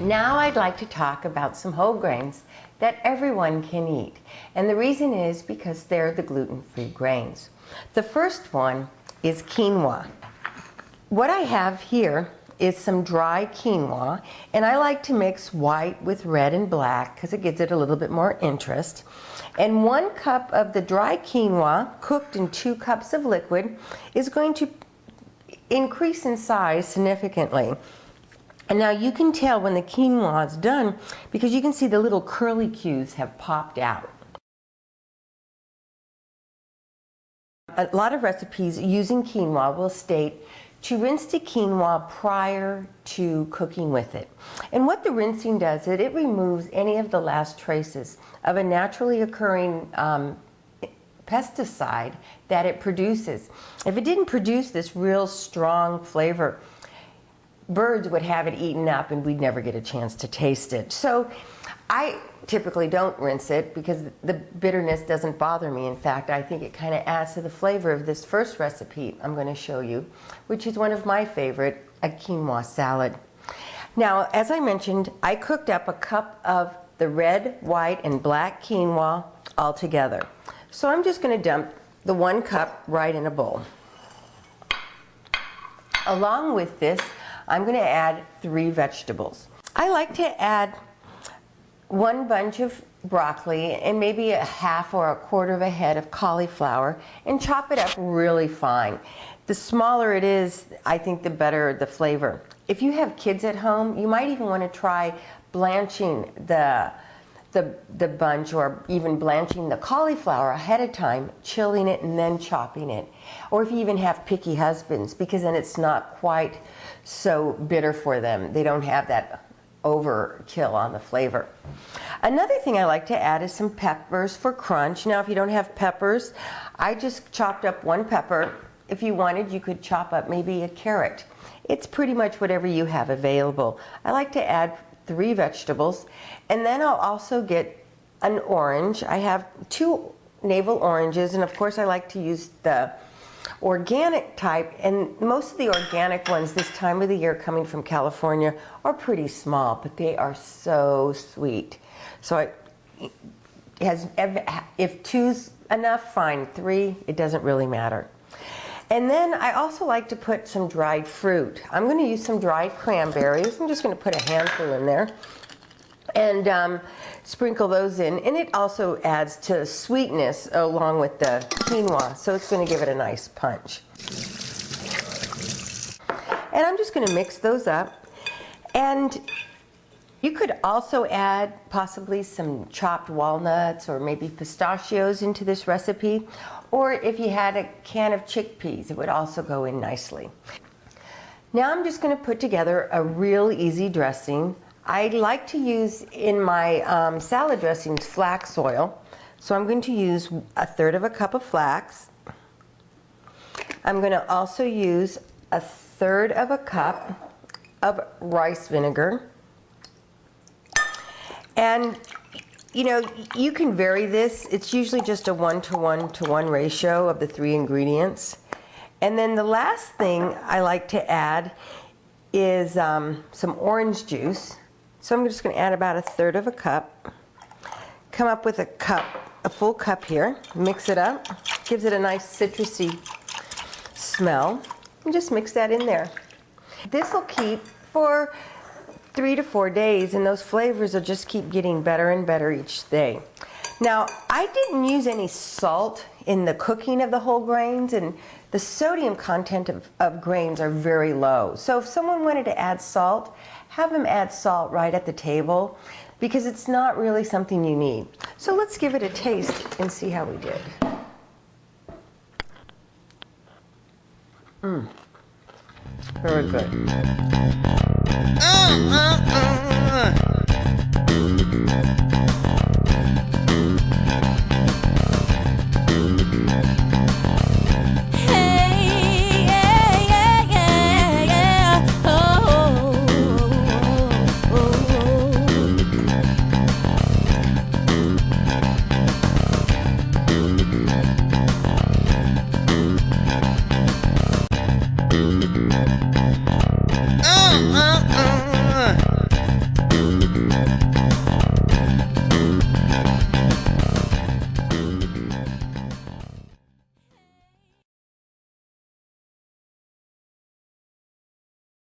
Now I'd like to talk about some whole grains that everyone can eat. And the reason is because they're the gluten-free grains. The first one is quinoa. What I have here is some dry quinoa, and I like to mix white with red and black because it gives it a little bit more interest. And 1 cup of the dry quinoa cooked in 2 cups of liquid is going to increase in size significantly. And now you can tell when the quinoa is done because you can see the little curlicues have popped out. A lot of recipes using quinoa will state to rinse the quinoa prior to cooking with it. And what the rinsing does is it removes any of the last traces of a naturally occurring pesticide that it produces. If it didn't produce this real strong flavor, birds would have it eaten up and we'd never get a chance to taste it. So I typically don't rinse it because the bitterness doesn't bother me. In fact, I think it kind of adds to the flavor of this first recipe I'm going to show you, which is one of my favorite, a quinoa salad. Now, as I mentioned, I cooked up a cup of the red, white, and black quinoa all together. So I'm just going to dump the 1 cup right in a bowl. Along with this, I'm going to add 3 vegetables. I like to add 1 bunch of broccoli and maybe a half or a quarter of a head of cauliflower and chop it up really fine. The smaller it is, I think the better the flavor. If you have kids at home, you might even want to try blanching the bunch or even blanching the cauliflower ahead of time, chilling it and then chopping it. Or if you even have picky husbands, because then it's not quite so bitter for them. They don't have that overkill on the flavor. Another thing I like to add is some peppers for crunch. Now, if you don't have peppers, I just chopped up 1 pepper. If you wanted, you could chop up maybe a carrot. It's pretty much whatever you have available. I like to add 3 vegetables, and then I'll also get an orange. I have 2 navel oranges, and of course I like to use the organic type, and most of the organic ones this time of the year coming from California are pretty small, but they are so sweet. So if 2's enough, fine. 3, it doesn't really matter. And then I also like to put some dried fruit. I'm going to use some dried cranberries. I'm just going to put a handful in there and sprinkle those in. And it also adds to sweetness along with the quinoa, so it's going to give it a nice punch. And I'm just going to mix those up. And you could also add possibly some chopped walnuts or maybe pistachios into this recipe. Or if you had a can of chickpeas, it would also go in nicely. Now I'm just going to put together a real easy dressing. I like to use in my salad dressings flax oil. So I'm going to use 1/3 of a cup of flax. I'm going to also use 1/3 of a cup of rice vinegar. And you know, you can vary this. It's usually just a 1-to-1-to-1 ratio of the 3 ingredients. And then the last thing I like to add is some orange juice. So I'm just going to add about 1/3 of a cup. Come up with a full cup here. Mix it up. Gives it a nice citrusy smell. And just mix that in there. This will keep for 3 to 4 days, and those flavors will just keep getting better and better each day. Now, I didn't use any salt in the cooking of the whole grains, and the sodium content of grains are very low. So if someone wanted to add salt, have them add salt right at the table, because it's not really something you need. So let's give it a taste and see how we did. Very good. you.